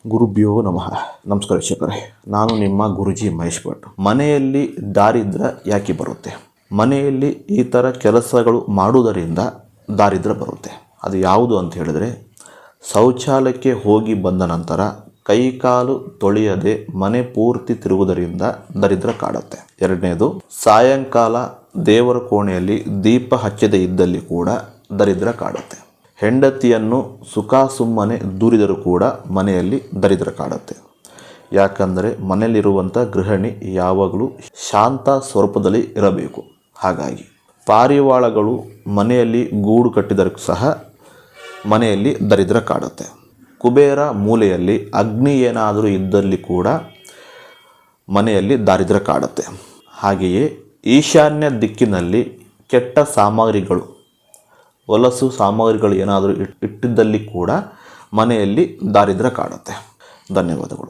ಗುರುಭ್ಯೋ ನಮಃ. ನಮಸ್ಕಾರ ವೀಕ್ಷಕರೇ, ನಾನು ನಿಮ್ಮ ಗುರುಜಿ ಮಹೇಶ್ ಭಟ್. ಮನೆಯಲ್ಲಿ ದಾರಿದ್ರ್ಯ ಯಾಕೆ ಬರುತ್ತೆ? ಮನೆಯಲ್ಲಿ ಈ ಥರ ಕೆಲಸಗಳು ಮಾಡುವುದರಿಂದ ದಾರಿದ್ರ್ಯ ಬರುತ್ತೆ. ಅದು ಯಾವುದು ಅಂತ ಹೇಳಿದರೆ, ಶೌಚಾಲಯಕ್ಕೆ ಹೋಗಿ ಬಂದ ನಂತರ ಕೈಕಾಲು ತೊಳೆಯದೆ ಮನೆ ಪೂರ್ತಿ ತಿರುಗುವುದರಿಂದ ದರಿದ್ರ ಕಾಡುತ್ತೆ. ಎರಡನೇದು, ಸಾಯಂಕಾಲ ದೇವರ ಕೋಣೆಯಲ್ಲಿ ದೀಪ ಹಚ್ಚದೇ ಇದ್ದಲ್ಲಿ ಕೂಡ ದರಿದ್ರ ಕಾಡುತ್ತೆ. ಹೆಂಡತಿಯನ್ನು ಸುಮ್ಮನೆ ದೂರಿದರೂ ಕೂಡ ಮನೆಯಲ್ಲಿ ದರಿದ್ರ ಕಾಡುತ್ತೆ. ಯಾಕಂದರೆ ಮನೆಯಲ್ಲಿರುವಂಥ ಗೃಹಿಣಿ ಯಾವಾಗಲೂ ಶಾಂತ ಸ್ವರೂಪದಲ್ಲಿ ಇರಬೇಕು. ಹಾಗಾಗಿ ಪಾರಿವಾಳಗಳು ಮನೆಯಲ್ಲಿ ಗೂಡು ಕಟ್ಟಿದರೂ ಸಹ ಮನೆಯಲ್ಲಿ ದರಿದ್ರ ಕಾಡುತ್ತೆ. ಕುಬೇರ ಮೂಲೆಯಲ್ಲಿ ಅಗ್ನಿ ಏನಾದರೂ ಇದ್ದಲ್ಲಿ ಕೂಡ ಮನೆಯಲ್ಲಿ ದಾರಿದ್ರ್ಯ ಕಾಡುತ್ತೆ. ಹಾಗೆಯೇ ಈಶಾನ್ಯ ದಿಕ್ಕಿನಲ್ಲಿ ಕೆಟ್ಟ ಸಾಮಗ್ರಿಗಳು, ಹೊಲಸು ಸಾಮಗ್ರಿಗಳು ಏನಾದರೂ ಇಟ್ಟಿದ್ದಲ್ಲಿ ಕೂಡ ಮನೆಯಲ್ಲಿ ದಾರಿದ್ರ್ಯ ಕಾಡುತ್ತೆ. ಧನ್ಯವಾದಗಳು.